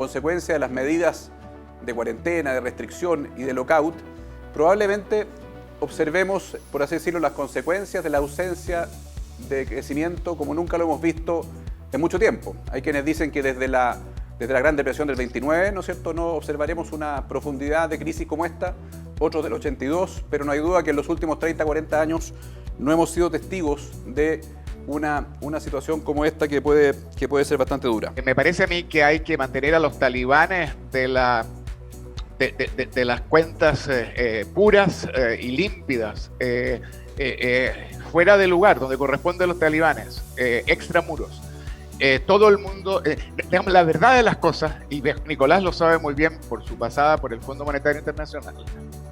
consecuencia de las medidas de cuarentena, de restricción y de lockout, probablemente observemos, por así decirlo, las consecuencias de la ausencia de crecimiento como nunca lo hemos visto en mucho tiempo. Hay quienes dicen que desde la Gran Depresión del 29, ¿no es cierto?, no observaremos una profundidad de crisis como esta, otros del 82, pero no hay duda que en los últimos 30, 40 años no hemos sido testigos de una situación como esta que puede ser bastante dura. Me parece a mí que hay que mantener a los talibanes de las cuentas puras y límpidas fuera del lugar donde corresponde a los talibanes, extramuros. Todo el mundo, digamos, la verdad de las cosas, y Nicolás lo sabe muy bien por su pasada por el Fondo Monetario Internacional,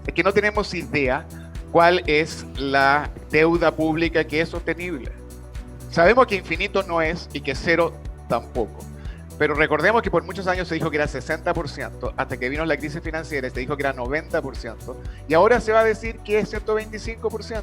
es que no tenemos idea cuál es la deuda pública que es sostenible. Sabemos que infinito no es y que cero tampoco. Pero recordemos que por muchos años se dijo que era 60%, hasta que vino la crisis financiera se dijo que era 90%, y ahora se va a decir que es 125%.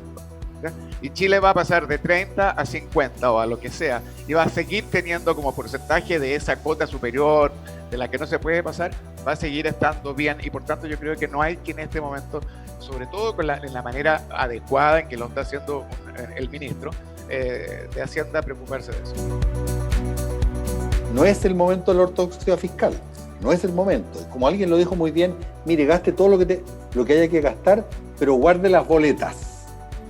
¿ya? Y Chile va a pasar de 30 a 50 o a lo que sea, y va a seguir teniendo como porcentaje de esa cuota superior de la que no se puede pasar, va a seguir estando bien, y por tanto yo creo que no hay que en este momento, sobre todo en la manera adecuada en que lo está haciendo el ministro de Hacienda, preocuparse de eso. No es el momento de la ortodoxia fiscal, no es el momento. Como alguien lo dijo muy bien, mire, gaste todo lo que haya que gastar, pero guarde las boletas.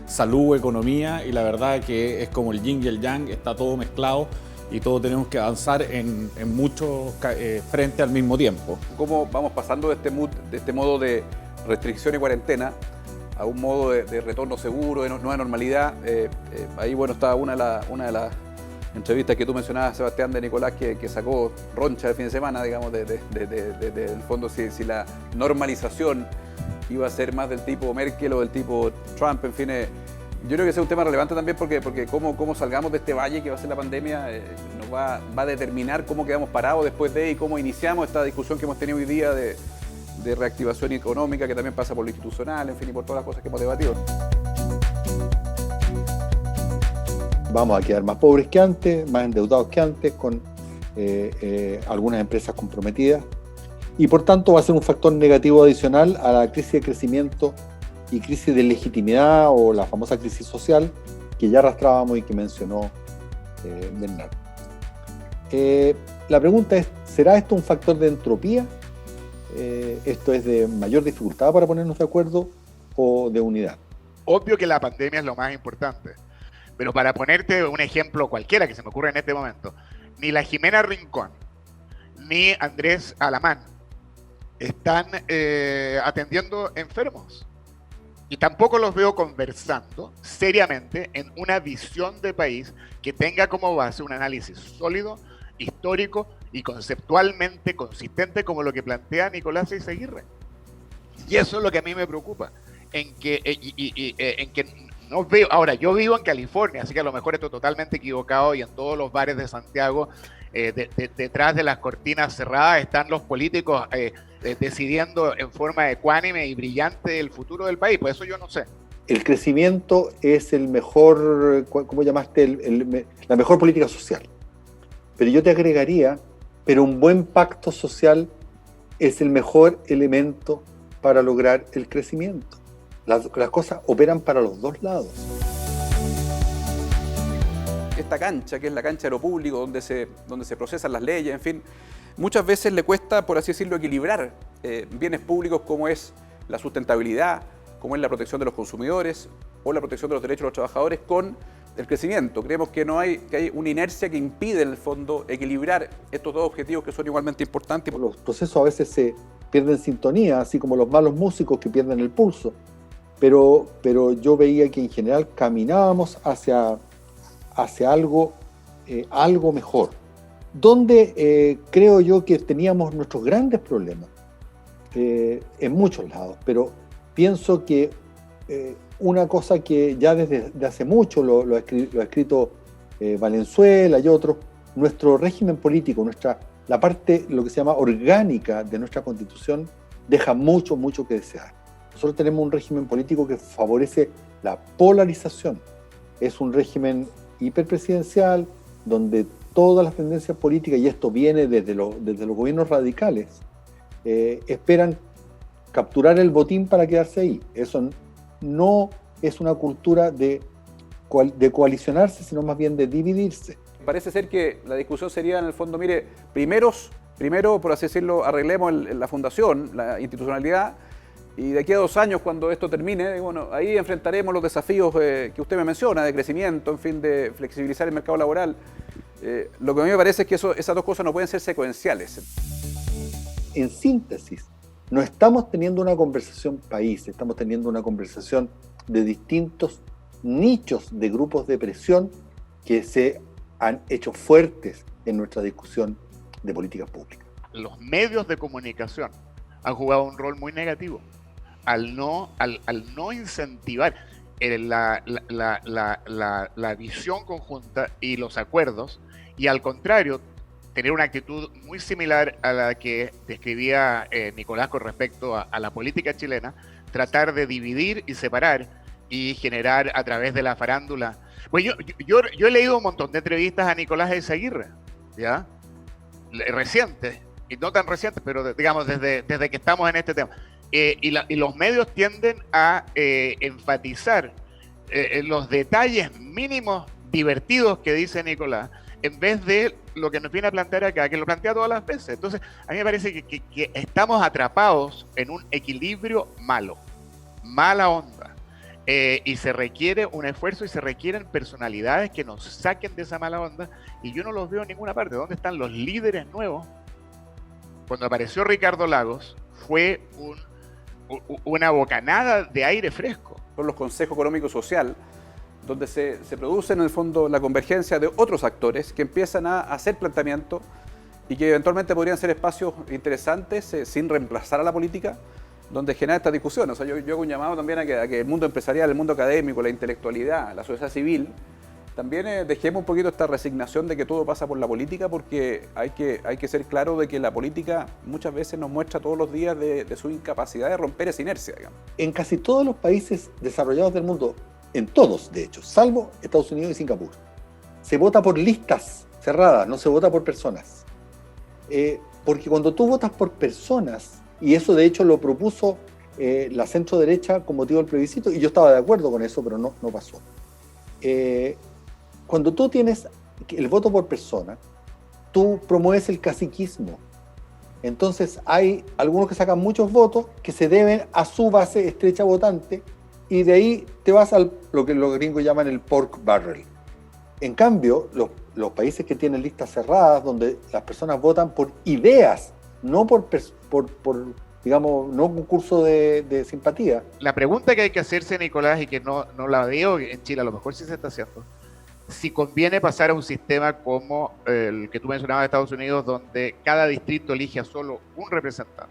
Salud, economía, y la verdad que es como el yin y el yang, está todo mezclado y todos tenemos que avanzar en muchos frentes al mismo tiempo. ¿Cómo vamos pasando de este modo de restricción y cuarentena a un modo de retorno seguro, de nueva normalidad? Ahí, bueno, está una de las entrevistas que tú mencionabas, Sebastián, de Nicolás, que sacó roncha el fin de semana, digamos, del fondo, si la normalización iba a ser más del tipo Merkel o del tipo Trump, en fin. Yo creo que ese es un tema relevante también porque cómo salgamos de este valle que va a ser la pandemia nos va a determinar cómo quedamos parados después de y cómo iniciamos esta discusión que hemos tenido hoy día de reactivación económica, que también pasa por lo institucional, en fin, y por todas las cosas que hemos debatido. Vamos a quedar más pobres que antes, más endeudados que antes, con algunas empresas comprometidas, y por tanto va a ser un factor negativo adicional a la crisis de crecimiento y crisis de legitimidad, o la famosa crisis social que ya arrastrábamos y que mencionó Bernardo. La pregunta es, ¿será esto un factor de entropía? ¿Esto es de mayor dificultad para ponernos de acuerdo o de unidad? Obvio que la pandemia es lo más importante, pero para ponerte un ejemplo cualquiera que se me ocurra en este momento, ni la Jimena Rincón ni Andrés Alamán están atendiendo enfermos, y tampoco los veo conversando seriamente en una visión de país que tenga como base un análisis sólido, histórico y conceptualmente consistente como lo que plantea Nicolás Eizaguirre. Y eso es lo que a mí me preocupa, en que no veo. Ahora, yo vivo en California, así que a lo mejor estoy totalmente equivocado, y en todos los bares de Santiago, detrás de las cortinas cerradas, están los políticos decidiendo en forma ecuánime y brillante el futuro del país. Pues eso yo no sé. El crecimiento es el mejor, ¿cómo llamaste? La mejor política social. Pero yo te agregaría, pero un buen pacto social es el mejor elemento para lograr el crecimiento. Las cosas operan para los dos lados. Esta cancha, que es la cancha de lo público, donde se procesan las leyes, en fin, muchas veces le cuesta, por así decirlo, equilibrar bienes públicos como es la sustentabilidad, como es la protección de los consumidores o la protección de los derechos de los trabajadores con el crecimiento. Creemos que hay una inercia que impide, en el fondo, equilibrar estos dos objetivos que son igualmente importantes. Los procesos a veces se pierden sintonía, así como los malos músicos que pierden el pulso. Pero yo veía que en general caminábamos hacia algo mejor. Donde creo yo que teníamos nuestros grandes problemas, en muchos lados, pero pienso que una cosa que ya desde hace mucho lo ha escrito Valenzuela y otros, nuestro régimen político, la parte, lo que se llama orgánica de nuestra Constitución, deja mucho que desear. Nosotros tenemos un régimen político que favorece la polarización. Es un régimen hiperpresidencial donde todas las tendencias políticas, y esto viene desde los gobiernos radicales, esperan capturar el botín para quedarse ahí. Eso no es una cultura de coalicionarse, sino más bien de dividirse. Parece ser que la discusión sería, en el fondo, mire, primero, por así decirlo, arreglemos la fundación, la institucionalidad, y de aquí a 2 años, cuando esto termine, bueno, ahí enfrentaremos los desafíos que usted me menciona, de crecimiento, en fin, de flexibilizar el mercado laboral. Lo que a mí me parece es que esas dos cosas no pueden ser secuenciales. En síntesis, no estamos teniendo una conversación país, estamos teniendo una conversación de distintos nichos de grupos de presión que se han hecho fuertes en nuestra discusión de políticas públicas. Los medios de comunicación han jugado un rol muy negativo al no incentivar la visión conjunta y los acuerdos, y al contrario, tener una actitud muy similar a la que describía Nicolás con respecto a la política chilena, tratar de dividir y separar y generar a través de la farándula. Pues yo he leído un montón de entrevistas a Nicolás Eizaguirre, ¿ya? Recientes, y no tan recientes, pero digamos desde que estamos en este tema. Y los medios tienden a enfatizar los detalles mínimos divertidos que dice Nicolás, en vez de lo que nos viene a plantear acá, que lo plantea todas las veces. Entonces, a mí me parece que estamos atrapados en un equilibrio mala onda. Y se requiere un esfuerzo y se requieren personalidades que nos saquen de esa mala onda, y yo no los veo en ninguna parte. ¿Dónde están los líderes nuevos? Cuando apareció Ricardo Lagos, fue una bocanada de aire fresco. Son los consejos económico y social, donde se produce en el fondo la convergencia de otros actores que empiezan a hacer planteamientos y que eventualmente podrían ser espacios interesantes sin reemplazar a la política, donde genera esta discusión. O sea, yo hago un llamado también a que el mundo empresarial, el mundo académico, la intelectualidad, la sociedad civil, también dejemos un poquito esta resignación de que todo pasa por la política, porque hay que ser claro de que la política muchas veces nos muestra todos los días de su incapacidad de romper esa inercia, digamos. En casi todos los países desarrollados del mundo, en todos de hecho, salvo Estados Unidos y Singapur, se vota por listas cerradas, no se vota por personas. Porque cuando tú votas por personas, y eso de hecho lo propuso la centro derecha con motivo del plebiscito, y yo estaba de acuerdo con eso, pero no pasó. Cuando tú tienes el voto por persona, tú promueves el caciquismo. Entonces hay algunos que sacan muchos votos que se deben a su base estrecha votante, y de ahí te vas a lo que los gringos llaman el pork barrel. En cambio, los países que tienen listas cerradas, donde las personas votan por ideas, no por digamos, no concurso de simpatía. La pregunta que hay que hacerse, Nicolás, y que no la veo en Chile, a lo mejor sí se está haciendo, si conviene pasar a un sistema como el que tú mencionabas de Estados Unidos, donde cada distrito elige a solo un representante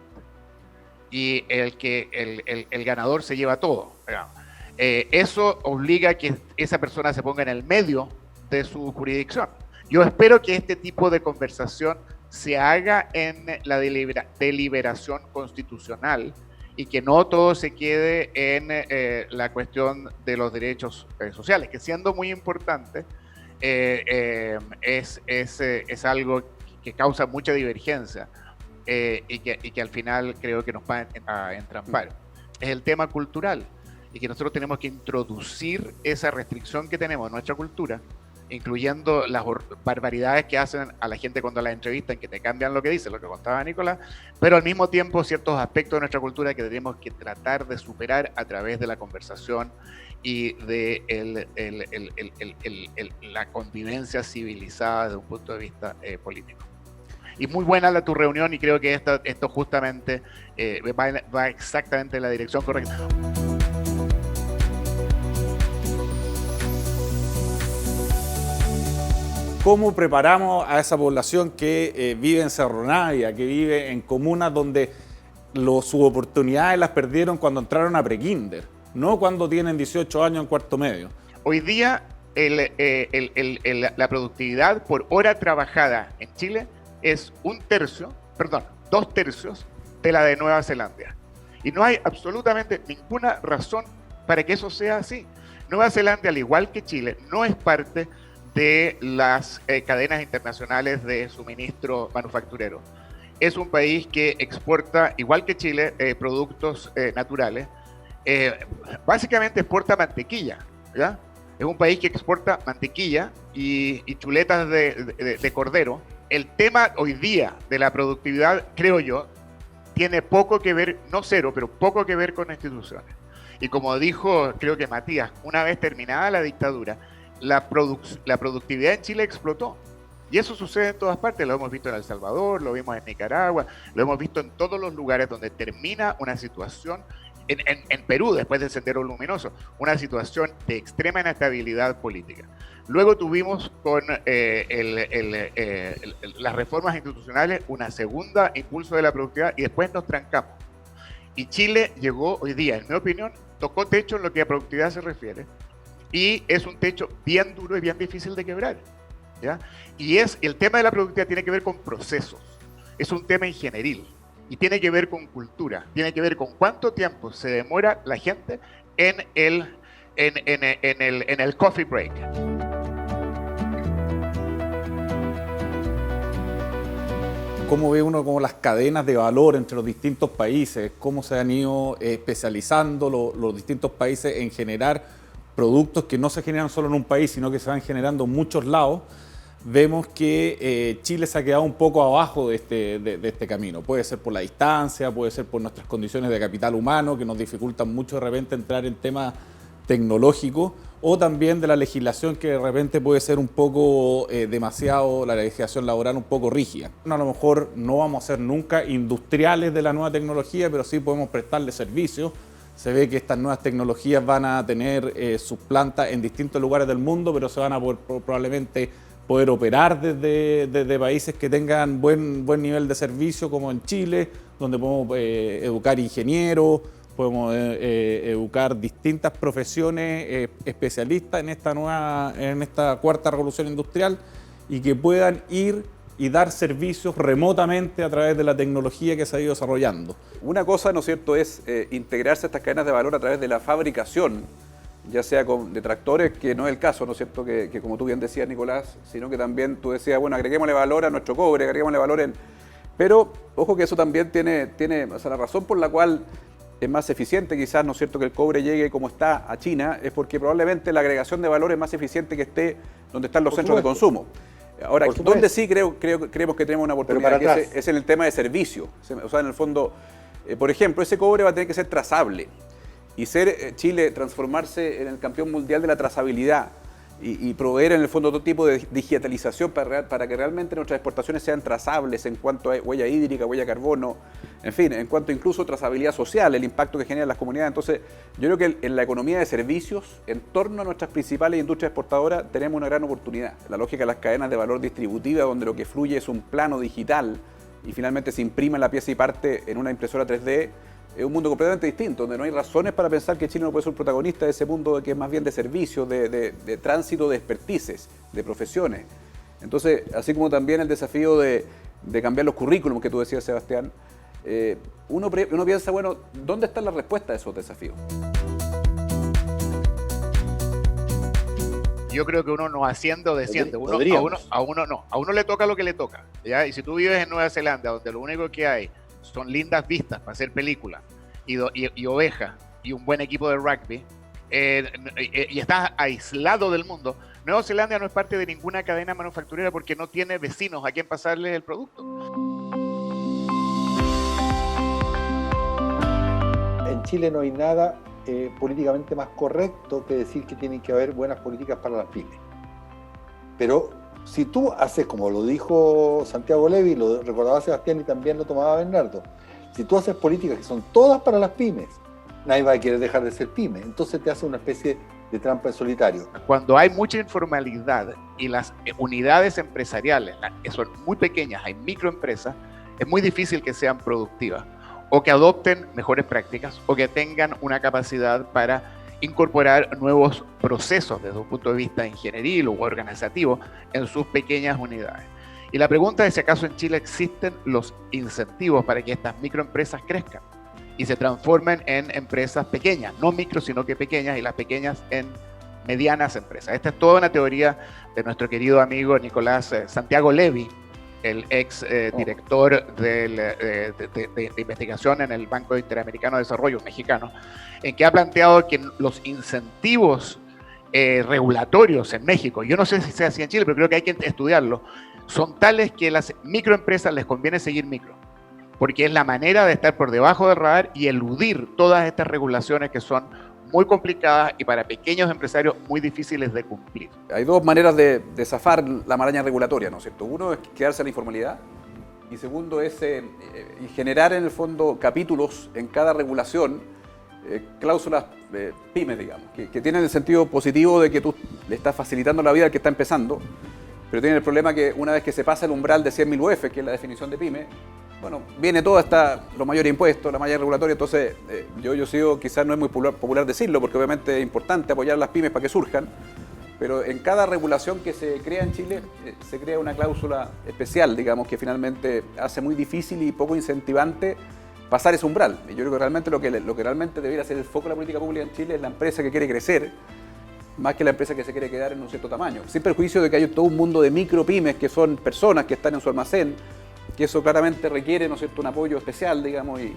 y el ganador se lleva todo. Eso obliga a que esa persona se ponga en el medio de su jurisdicción. Yo espero que este tipo de conversación se haga en la deliberación constitucional y que no todo se quede en la cuestión de los derechos sociales, que siendo muy importante, es algo que causa mucha divergencia y que al final creo que nos va a entrampar. Es el tema cultural, y que nosotros tenemos que introducir esa restricción que tenemos en nuestra cultura, incluyendo las barbaridades que hacen a la gente cuando la entrevistan, que te cambian lo que dice, lo que contaba Nicolás, pero al mismo tiempo ciertos aspectos de nuestra cultura que tenemos que tratar de superar a través de la conversación y de la convivencia civilizada desde un punto de vista político. Y muy buena tu reunión, y creo que esto justamente va exactamente en la dirección correcta. ¿Cómo preparamos a esa población que vive en Cerro Navia, que vive en comunas donde sus oportunidades las perdieron cuando entraron a prekinder, no cuando tienen 18 años en cuarto medio? Hoy día la productividad por hora trabajada en Chile es 2 tercios de la de Nueva Zelanda. Y no hay absolutamente ninguna razón para que eso sea así. Nueva Zelanda, al igual que Chile, no es parte de las cadenas internacionales de suministro manufacturero. Es un país que exporta, igual que Chile, productos naturales. Básicamente exporta mantequilla, ¿ya? Es un país que exporta mantequilla y chuletas de cordero. El tema hoy día de la productividad, creo yo, tiene poco que ver, no cero, pero poco que ver con instituciones. Y como dijo, creo que Matías, una vez terminada la dictadura, la productividad en Chile explotó. Y eso sucede en todas partes, lo hemos visto en El Salvador, lo vimos en Nicaragua, lo hemos visto en todos los lugares donde termina una situación, en Perú, después del Sendero Luminoso, una situación de extrema inestabilidad política. Luego tuvimos con las reformas institucionales una segunda impulso de la productividad y después nos trancamos. Y Chile llegó hoy día, en mi opinión, tocó techo en lo que a productividad se refiere y es un techo bien duro y bien difícil de quebrar, ¿ya? Y el tema de la productividad tiene que ver con procesos, es un tema ingenieril y tiene que ver con cultura, tiene que ver con cuánto tiempo se demora la gente en el coffee break. ¿Cómo ve uno como las cadenas de valor entre los distintos países? ¿Cómo se han ido especializando los distintos países en generar productos que no se generan solo en un país, sino que se van generando en muchos lados? Vemos que Chile se ha quedado un poco abajo de este camino. Puede ser por la distancia, puede ser por nuestras condiciones de capital humano, que nos dificultan mucho de repente entrar en temas tecnológicos, o también de la legislación que de repente puede ser un poco demasiado, la legislación laboral un poco rígida. A lo mejor no vamos a ser nunca industriales de la nueva tecnología, pero sí podemos prestarle servicios. Se ve que estas nuevas tecnologías van a tener sus plantas en distintos lugares del mundo, pero se van a probablemente poder operar desde países que tengan buen nivel de servicio, como en Chile, donde podemos educar ingenieros, podemos educar distintas profesiones especialistas en esta cuarta revolución industrial y que puedan ir y dar servicios remotamente a través de la tecnología que se ha ido desarrollando. Una cosa, ¿no es cierto?, es integrarse a estas cadenas de valor a través de la fabricación, ya sea de tractores, que no es el caso, ¿no es cierto?, que como tú bien decías, Nicolás, sino que también tú decías, bueno, agreguémosle valor a nuestro cobre, agreguémosle valor en... Pero, ojo que eso también tiene o sea, la razón por la cual es más eficiente quizás, ¿no es cierto?, que el cobre llegue como está a China, es porque probablemente la agregación de valor es más eficiente que esté donde están los centros de consumo. Ahora, donde sí creemos que tenemos una oportunidad, que es en el tema de servicio. O sea, en el fondo, por ejemplo, ese cobre va a tener que ser trazable. Y Chile transformarse en el campeón mundial de la trazabilidad y proveer en el fondo todo tipo de digitalización para que realmente nuestras exportaciones sean trazables en cuanto a huella hídrica, huella de carbono, en fin, en cuanto incluso trazabilidad social, el impacto que generan las comunidades. Entonces, yo creo que en la economía de servicios, en torno a nuestras principales industrias exportadoras, tenemos una gran oportunidad. La lógica de las cadenas de valor distributiva, donde lo que fluye es un plano digital y finalmente se imprime la pieza y parte en una impresora 3D, es un mundo completamente distinto, donde no hay razones para pensar que Chile no puede ser un protagonista de ese mundo que es más bien de servicios, de tránsito de expertices, de profesiones. Entonces, así como también el desafío de cambiar los currículums que tú decías, Sebastián, uno piensa, bueno, ¿dónde está la respuesta a esos desafíos? Yo creo que uno no haciendo desciende, a uno le toca lo que le toca, ¿ya? Y si tú vives en Nueva Zelanda, donde lo único que hay son lindas vistas para hacer películas y ovejas y un buen equipo de rugby, y estás aislado del mundo, Nueva Zelanda no es parte de ninguna cadena manufacturera porque no tiene vecinos a quien pasarles el producto. En Chile no hay nada políticamente más correcto que decir que tienen que haber buenas políticas para las pymes. Pero si tú haces, como lo dijo Santiago Levi, lo recordaba Sebastián y también lo tomaba Bernardo, si tú haces políticas que son todas para las pymes, nadie va a querer dejar de ser pyme. Entonces te hace una especie de trampa en solitario. Cuando hay mucha informalidad y las unidades empresariales son muy pequeñas, hay microempresas, es muy difícil que sean productivas o que adopten mejores prácticas o que tengan una capacidad para incorporar nuevos procesos desde un punto de vista ingenieril o organizativo en sus pequeñas unidades. Y la pregunta es si acaso en Chile existen los incentivos para que estas microempresas crezcan y se transformen en empresas pequeñas, no micro, sino que pequeñas, y las pequeñas en medianas empresas. Esta es toda una teoría de nuestro querido amigo Nicolás Santiago Levy, el ex director de investigación en el Banco Interamericano de Desarrollo mexicano, en que ha planteado que los incentivos regulatorios en México, yo no sé si sea así en Chile, pero creo que hay que estudiarlo, son tales que a las microempresas les conviene seguir micro, porque es la manera de estar por debajo del radar y eludir todas estas regulaciones que son muy complicadas y para pequeños empresarios muy difíciles de cumplir. Hay dos maneras de zafar la maraña regulatoria, ¿no es cierto? Uno es quedarse en la informalidad y segundo es generar en el fondo capítulos en cada regulación, cláusulas pymes, digamos, que tienen el sentido positivo de que tú le estás facilitando la vida al que está empezando, pero tiene el problema que una vez que se pasa el umbral de 100.000 UF, que es la definición de pyme, bueno, viene todo hasta los mayores impuestos, la malla regulatoria. Entonces yo sigo, quizás no es muy popular decirlo, porque obviamente es importante apoyar a las pymes para que surjan, pero en cada regulación que se crea en Chile se crea una cláusula especial, digamos, que finalmente hace muy difícil y poco incentivante pasar ese umbral. Y yo creo que realmente lo que realmente debería ser el foco de la política pública en Chile es la empresa que quiere crecer, más que la empresa que se quiere quedar en un cierto tamaño, sin perjuicio de que hay todo un mundo de micropymes que son personas que están en su almacén, que eso claramente requiere, ¿no es cierto?, un apoyo especial, digamos, y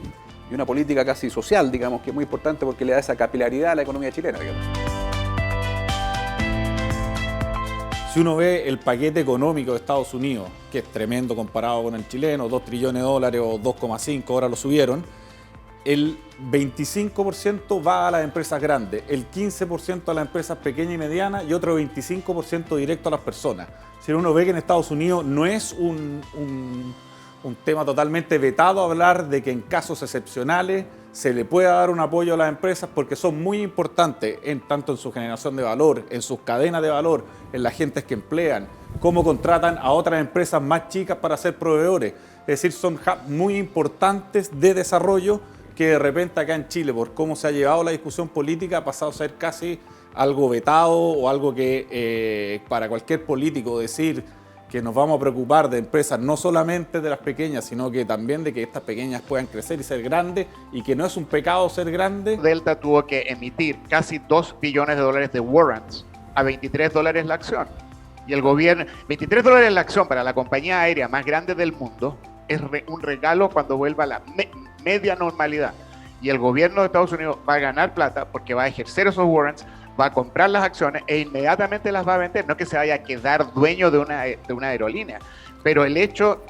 una política casi social, digamos, que es muy importante porque le da esa capilaridad a la economía chilena, digamos. Si uno ve el paquete económico de Estados Unidos, que es tremendo comparado con el chileno, 2 trillones de dólares o 2,5, ahora lo subieron, el 25% va a las empresas grandes, el 15% a las empresas pequeñas y medianas y otro 25% directo a las personas. Si uno ve que en Estados Unidos no es un tema totalmente vetado hablar de que en casos excepcionales se le pueda dar un apoyo a las empresas porque son muy importantes tanto en su generación de valor, en sus cadenas de valor, en las gentes que emplean, cómo contratan a otras empresas más chicas para ser proveedores. Es decir, son muy importantes de desarrollo que de repente acá en Chile, por cómo se ha llevado la discusión política, ha pasado a ser casi algo vetado o algo que para cualquier político decir que nos vamos a preocupar de empresas no solamente de las pequeñas, sino que también de que estas pequeñas puedan crecer y ser grandes y que no es un pecado ser grande. Delta tuvo que emitir casi $2 billones de warrants a $23 la acción. Y el gobierno, $23 la acción para la compañía aérea más grande del mundo es un regalo cuando vuelva a la media normalidad. Y el gobierno de Estados Unidos va a ganar plata porque va a ejercer esos warrants, va a comprar las acciones e inmediatamente las va a vender. No que se vaya a quedar dueño de una aerolínea, pero el hecho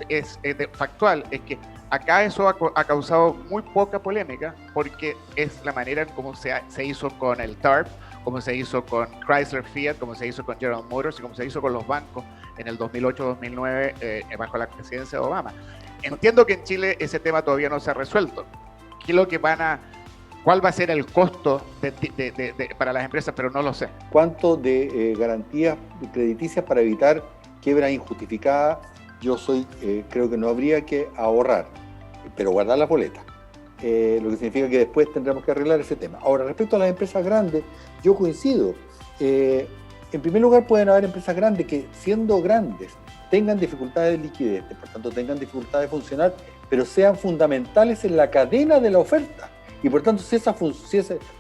factual es que acá eso ha causado muy poca polémica porque es la manera en cómo se hizo con el TARP, como se hizo con Chrysler Fiat, como se hizo con General Motors y como se hizo con los bancos en el 2008-2009 bajo la presidencia de Obama. Entiendo que en Chile ese tema todavía no se ha resuelto. ¿Qué es lo que cuál va a ser el costo para las empresas? Pero no lo sé. ¿Cuánto de garantías crediticias para evitar quiebra injustificada? Yo creo que no habría que ahorrar, pero guardar las boletas. Lo que significa que después tendremos que arreglar ese tema. Ahora, respecto a las empresas grandes, yo coincido. En primer lugar, pueden haber empresas grandes que, siendo grandes, tengan dificultades de liquidez, por tanto tengan dificultades de funcionar, pero sean fundamentales en la cadena de la oferta. Y por tanto,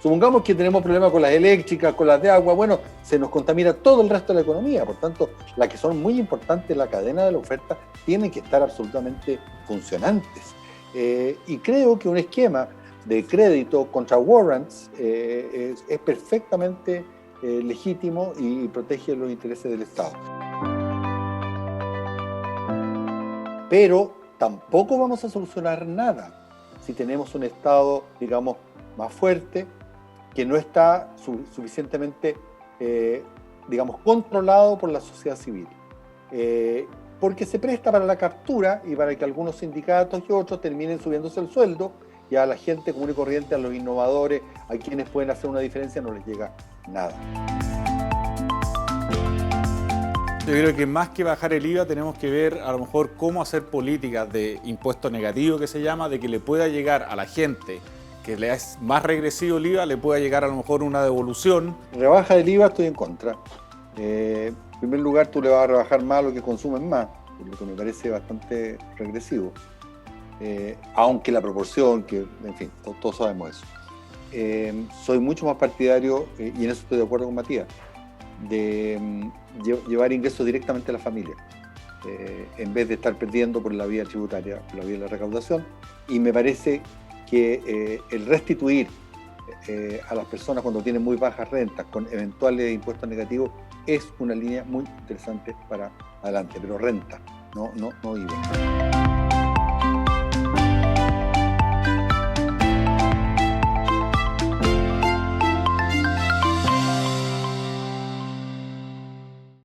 supongamos que tenemos problemas con las eléctricas, con las de agua, bueno, se nos contamina todo el resto de la economía. Por tanto, las que son muy importantes en la cadena de la oferta tienen que estar absolutamente funcionantes. Y creo que un esquema de crédito contra warrants es perfectamente legítimo y protege los intereses del Estado. Pero tampoco vamos a solucionar nada si tenemos un Estado, digamos, más fuerte, que no está suficientemente, digamos, controlado por la sociedad civil. Porque se presta para la captura y para que algunos sindicatos y otros terminen subiéndose el sueldo, y a la gente común y corriente, a los innovadores, a quienes pueden hacer una diferencia, no les llega nada. Yo creo que más que bajar el IVA tenemos que ver a lo mejor cómo hacer políticas de impuesto negativo, que se llama, de que le pueda llegar a la gente que le es más regresivo el IVA, le pueda llegar a lo mejor una devolución. Rebaja del IVA estoy en contra. En primer lugar, tú le vas a rebajar más a lo que consumen más, lo que me parece bastante regresivo. Aunque la proporción, que en fin, todos sabemos eso. soy mucho más partidario, y en eso estoy de acuerdo con Matías, de llevar ingresos directamente a la familia, en vez de estar perdiendo por la vía tributaria, por la vía de la recaudación. Y me parece que el restituir a las personas cuando tienen muy bajas rentas con eventuales impuestos negativos es una línea muy interesante para adelante, pero renta, no IVA.